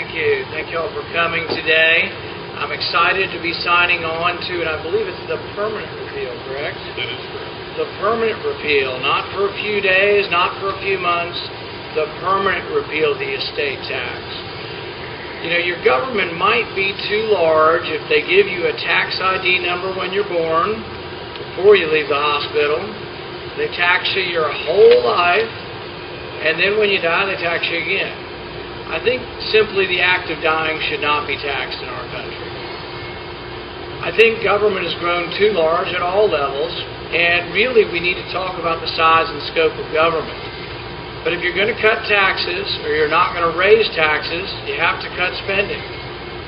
Thank you. Thank you all for coming today. I'm excited to be signing on to, and I believe it's the permanent repeal, correct? That is correct. The permanent repeal, not for a few days, not for a few months, the permanent repeal of the estate tax. You know, your government might be too large if they give you a tax ID number when you're born, before you leave the hospital. They tax you your whole life, and then when you die, they tax you again. I think simply the act of dying should not be taxed in our country. I think government has grown too large at all levels, and really we need to talk about the size and scope of government. But if you're going to cut taxes, or you're not going to raise taxes, you have to cut spending.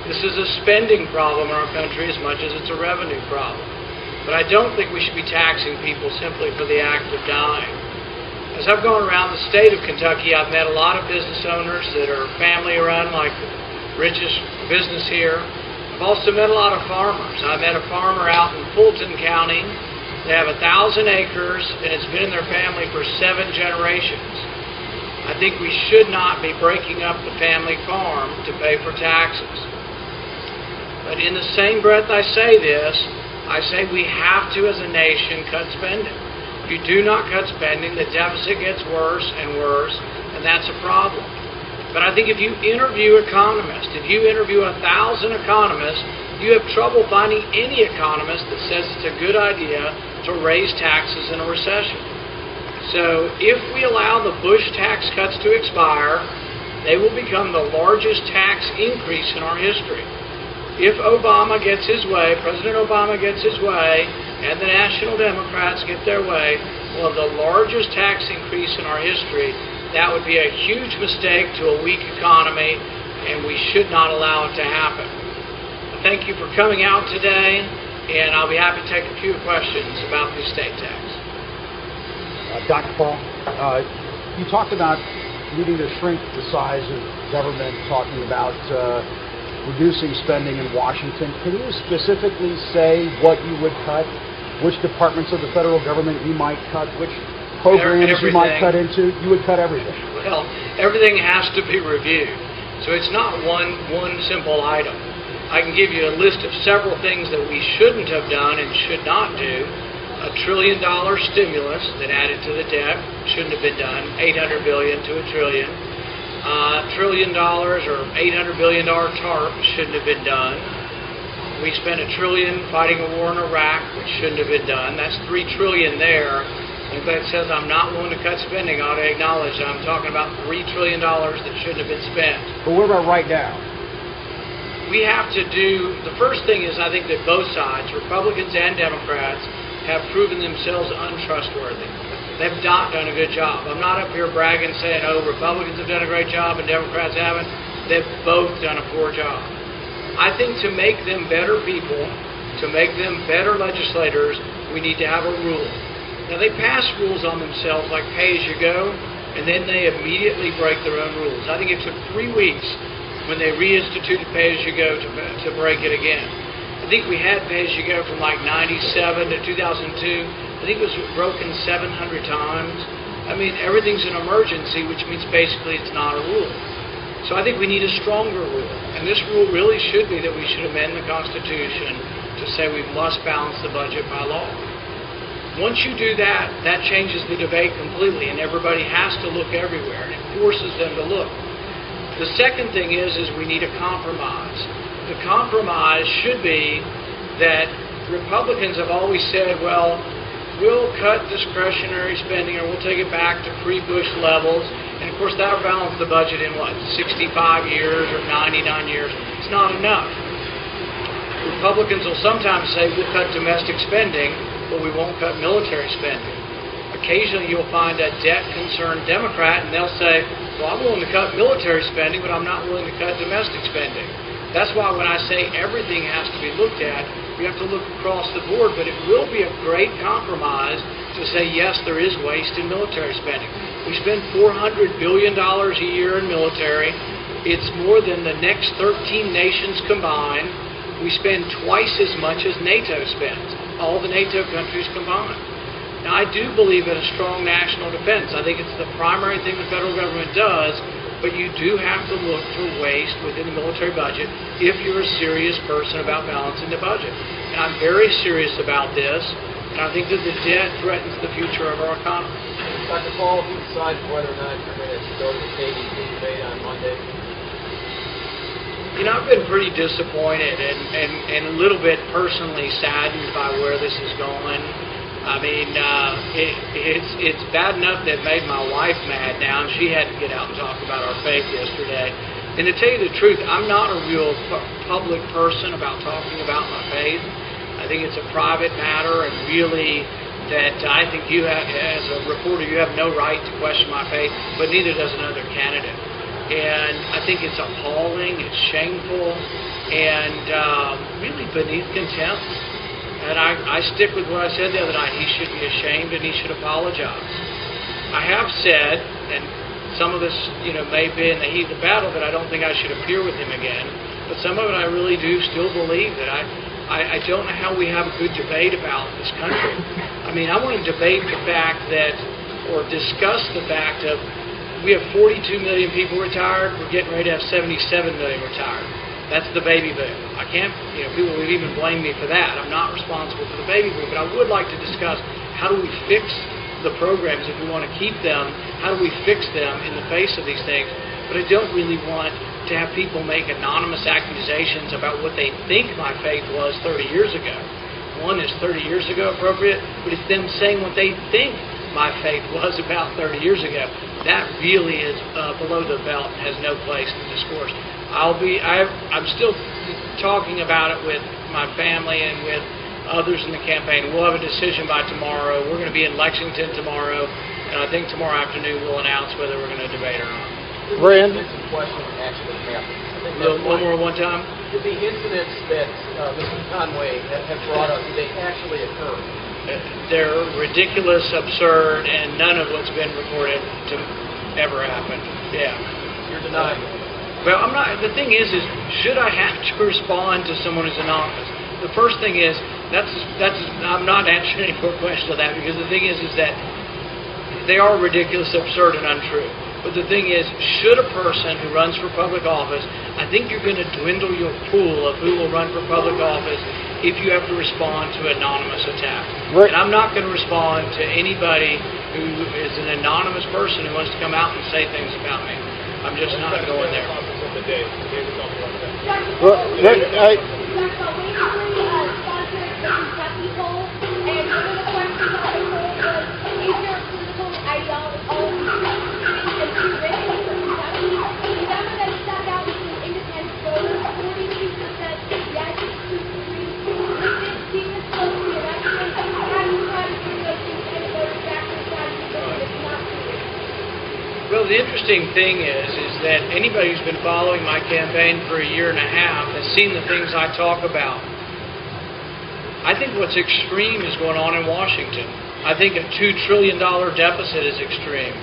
This is a spending problem in our country as much as it's a revenue problem. But I don't think we should be taxing people simply for the act of dying. As I've gone around the state of Kentucky, I've met a lot of business owners that are family-run, like the richest business here. I've also met a lot of farmers. I met a farmer out in Fulton County. They have 1,000 acres, and it's been in their family for 7 generations. I think we should not be breaking up the family farm to pay for taxes. But in the same breath I say this, I say we have to, as a nation, cut spending. If you do not cut spending, the deficit gets worse and worse, and that's a problem. But I think if you interview economists, if you interview 1,000 economists, you have trouble finding any economist that says it's a good idea to raise taxes in a recession. So if we allow the Bush tax cuts to expire, they will become the largest tax increase in our history. If Obama gets his way, President Obama gets his way, and the National Democrats get their way, we'll have the largest tax increase in our history. That would be a huge mistake to a weak economy, and we should not allow it to happen. Thank you for coming out today, and I'll be happy to take a few questions about the estate tax. Dr. Paul, you talked about needing to shrink the size of government, talking about reducing spending in Washington. Can you specifically say what you would cut, which departments of the federal government you might cut, which programs you might cut into? You would cut everything. Well, everything has to be reviewed. So it's not one simple item. I can give you a list of several things that we shouldn't have done and should not do. $1 trillion stimulus that added to the debt shouldn't have been done. $800 billion to $1 trillion. $1 trillion or $800 billion TARP shouldn't have been done. We spent $1 trillion fighting a war in Iraq, which shouldn't have been done. That's $3 trillion there. If that says I'm not willing to cut spending, I ought to acknowledge that I'm talking about $3 trillion that shouldn't have been spent. But what about right now? We have to do, the first thing is I think that both sides, Republicans and Democrats, have proven themselves untrustworthy. They've not done a good job. I'm not up here bragging saying, oh, Republicans have done a great job and Democrats haven't. They've both done a poor job. I think to make them better people, to make them better legislators, we need to have a rule. Now, they pass rules on themselves like pay-as-you-go, and then they immediately break their own rules. I think it took 3 weeks when they reinstituted pay-as-you-go to break it again. I think we had pay-as-you-go from like 97 to 2002. I think it was broken 700 times. I mean, everything's an emergency, which means basically it's not a rule. So I think we need a stronger rule. And this rule really should be that we should amend the Constitution to say we must balance the budget by law. Once you do that, that changes the debate completely, and everybody has to look everywhere, and it forces them to look. The second thing is we need a compromise. The compromise should be that Republicans have always said, well, we'll cut discretionary spending or we'll take it back to pre-Bush levels. And of course that'll balance the budget in what, 65 years or 99 years. It's not enough. Republicans will sometimes say we'll cut domestic spending, but we won't cut military spending. Occasionally you'll find a debt-concerned Democrat and they'll say, well, I'm willing to cut military spending, but I'm not willing to cut domestic spending. That's why when I say everything has to be looked at, we have to look across the board, but it will be a great compromise to say, yes, there is waste in military spending. We spend $400 billion a year in military. It's more than the next 13 nations combined. We spend twice as much as NATO spends, all the NATO countries combined. Now, I do believe in a strong national defense. I think it's the primary thing the federal government does, but you do have to look for waste within the military budget if you're a serious person about balancing the budget. And I'm very serious about this, and I think that the debt threatens the future of our economy. Dr. Paul, who decides whether or not you're going to go to the KDP debate on Monday? You know, I've been pretty disappointed and a little bit personally saddened by where this is going. I mean, it's bad enough that made my wife mad now, and she had to get out and talk about our faith yesterday. And to tell you the truth, I'm not a real public person about talking about my faith. I think it's a private matter, and really that I think you have, as a reporter, you have no right to question my faith, but neither does another candidate. And I think it's appalling, it's shameful, and really beneath contempt. And I stick with what I said the other night. He should be ashamed and he should apologize. I have said, and some of this, may be in the heat of the battle, that I don't think I should appear with him again. But some of it I really do still believe that I don't know how we have a good debate about this country. I mean, I want to debate the fact that, or discuss the fact of, we have 42 million people retired. We're getting ready to have 77 million retired. That's the baby boom. I can't, people would even blame me for that. I'm not responsible for the baby boom, but I would like to discuss how do we fix the programs if we want to keep them, how do we fix them in the face of these things. But I don't really want to have people make anonymous accusations about what they think my faith was 30 years ago. One, is 30 years ago appropriate? But it's them saying what they think my faith was about 30 years ago. That really is below the belt and has no place in discourse. I'm still talking about it with my family and with others in the campaign. We'll have a decision by tomorrow. We're going to be in Lexington tomorrow, and I think tomorrow afternoon we'll announce whether we're going to debate or not. Rand? Some question actually happened. One more one time? Did the incidents that Mr. Conway have brought up, did they actually occur? They're ridiculous, absurd, and none of what's been reported to ever happen. Yeah. You're denying it. Well, I'm not. The thing is should I have to respond to someone who's anonymous? The first thing is that's. I'm not answering any more questions on that, because the thing is that they are ridiculous, absurd, and untrue. But the thing is, should a person who runs for public office, I think you're going to dwindle your pool of who will run for public office if you have to respond to anonymous attack. Right. And I'm not going to respond to anybody who is an anonymous person who wants to come out and say things about me. I'm just not going there. Well, Well, the interesting thing is that anybody who's been following my campaign for a year and a half has seen the things I talk about. I think what's extreme is going on in Washington. I think a $2 trillion deficit is extreme.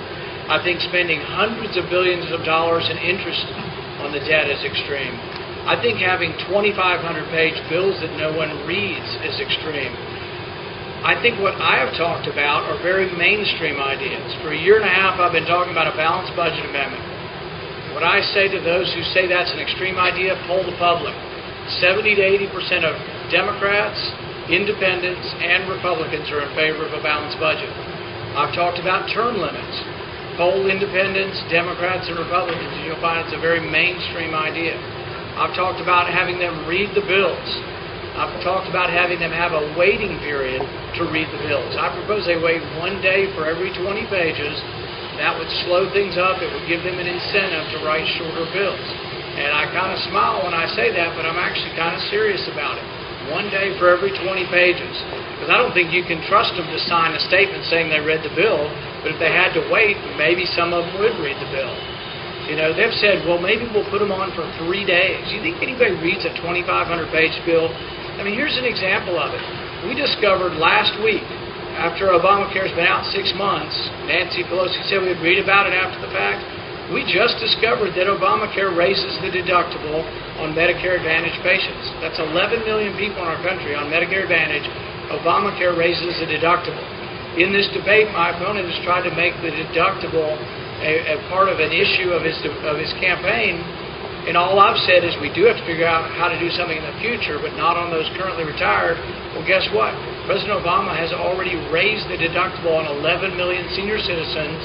I think spending hundreds of billions of dollars in interest on the debt is extreme. I think having 2,500-page bills that no one reads is extreme. I think what I have talked about are very mainstream ideas. For a year and a half, I've been talking about a balanced budget amendment. What I say to those who say that's an extreme idea, poll the public. 70 to 80% of Democrats, Independents, and Republicans are in favor of a balanced budget. I've talked about term limits. Poll Independents, Democrats, and Republicans, and you'll find it's a very mainstream idea. I've talked about having them read the bills. I've talked about having them have a waiting period to read the bills. I propose they wait 1 day for every 20 pages. That would slow things up. It would give them an incentive to write shorter bills. And I kind of smile when I say that, but I'm actually kind of serious about it. 1 day for every 20 pages. Because I don't think you can trust them to sign a statement saying they read the bill, but if they had to wait, maybe some of them would read the bill. They've said, well, maybe we'll put them on for 3 days. You think anybody reads a 2,500-page bill? I mean, here's an example of it. We discovered last week, after Obamacare's been out 6 months, Nancy Pelosi said we'd read about it after the fact. We just discovered that Obamacare raises the deductible on Medicare Advantage patients. That's 11 million people in our country on Medicare Advantage. Obamacare raises the deductible. In this debate, my opponent has tried to make the deductible a part of an issue of his campaign. And all I've said is we do have to figure out how to do something in the future, but not on those currently retired. Well, guess what? President Obama has already raised the deductible on 11 million senior citizens.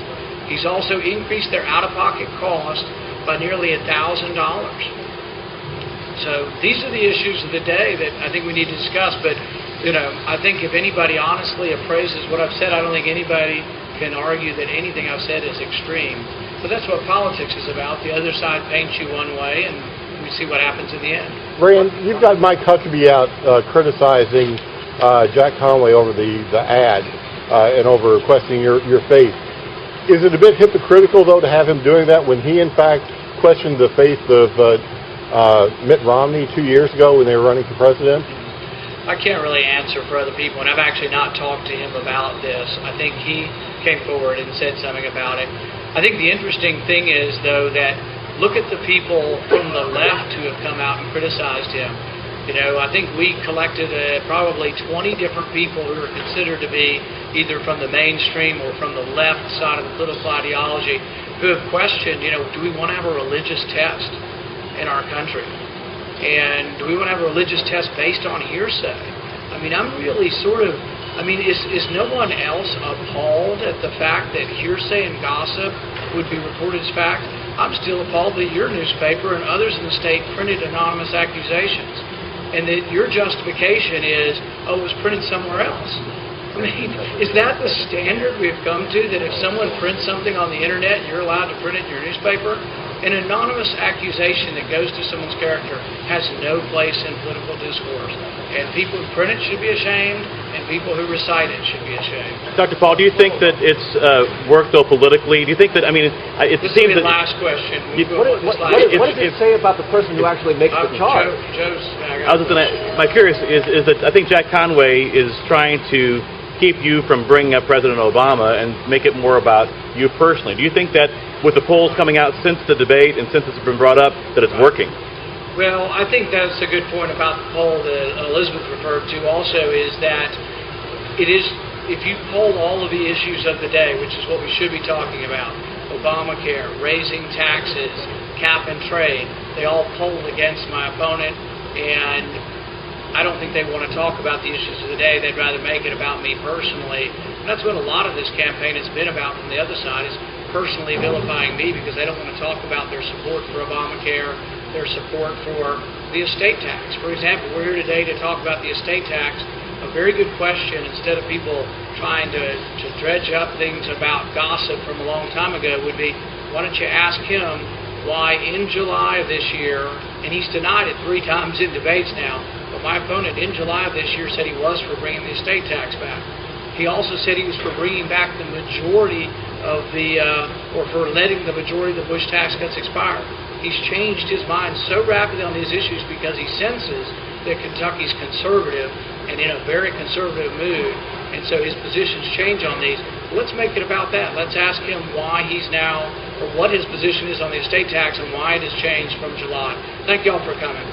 He's also increased their out-of-pocket cost by nearly $1,000. So these are the issues of the day that I think we need to discuss. But, I think if anybody honestly appraises what I've said, I don't think anybody can argue that anything I've said is extreme. But that's what politics is about. The other side paints you one way, and we see what happens in the end. Rand, you've got Mike Huckabee out criticizing Jack Conway over the ad and over questioning your faith. Is it a bit hypocritical, though, to have him doing that when he, in fact, questioned the faith of Mitt Romney 2 years ago when they were running for president? I can't really answer for other people, and I've actually not talked to him about this. I think he came forward and said something about it. I think the interesting thing is, though, that look at the people from the left who have come out and criticized him. I think we collected probably 20 different people who are considered to be either from the mainstream or from the left side of the political ideology who have questioned, do we want to have a religious test in our country? And do we want to have a religious test based on hearsay? I mean, I'm really is no one else appalled at the fact that hearsay and gossip would be reported as fact? I'm still appalled that your newspaper and others in the state printed anonymous accusations, and that your justification is, it was printed somewhere else. I mean, is that the standard we've come to, that if someone prints something on the internet, you're allowed to print it in your newspaper? An anonymous accusation that goes to someone's character has no place in political discourse. And people who print it should be ashamed, and people who recite it should be ashamed. Dr. Paul, do you think that it's worked, though, politically? Do you think that, it this seems is the that... last question. What does it say about the person who actually makes the charge? My curious is that I think Jack Conway is trying to keep you from bringing up President Obama and make it more about you personally. Do you think that with the polls coming out since the debate and since it's been brought up that it's working? Well, I think that's a good point about the poll that Elizabeth referred to also, is that it is, if you poll all of the issues of the day, which is what we should be talking about, Obamacare, raising taxes, cap and trade, they all polled against my opponent, and I don't think they want to talk about the issues of the day. They'd rather make it about me personally. And that's what a lot of this campaign has been about from the other side, is personally vilifying me, because they don't want to talk about their support for Obamacare, their support for the estate tax. For example, we're here today to talk about the estate tax. A very good question, instead of people trying to dredge up things about gossip from a long time ago, would be, why don't you ask him why in July of this year, and he's denied it 3 times in debates now, but my opponent in July of this year said he was for bringing the estate tax back. He also said he was for bringing back the majority of or for letting the majority of the Bush tax cuts expire. He's changed his mind so rapidly on these issues because he senses that Kentucky's conservative and in a very conservative mood, and so his positions change on these. Let's make it about that. Let's ask him why he's now, or what his position is on the estate tax and why it has changed from July. Thank you all for coming.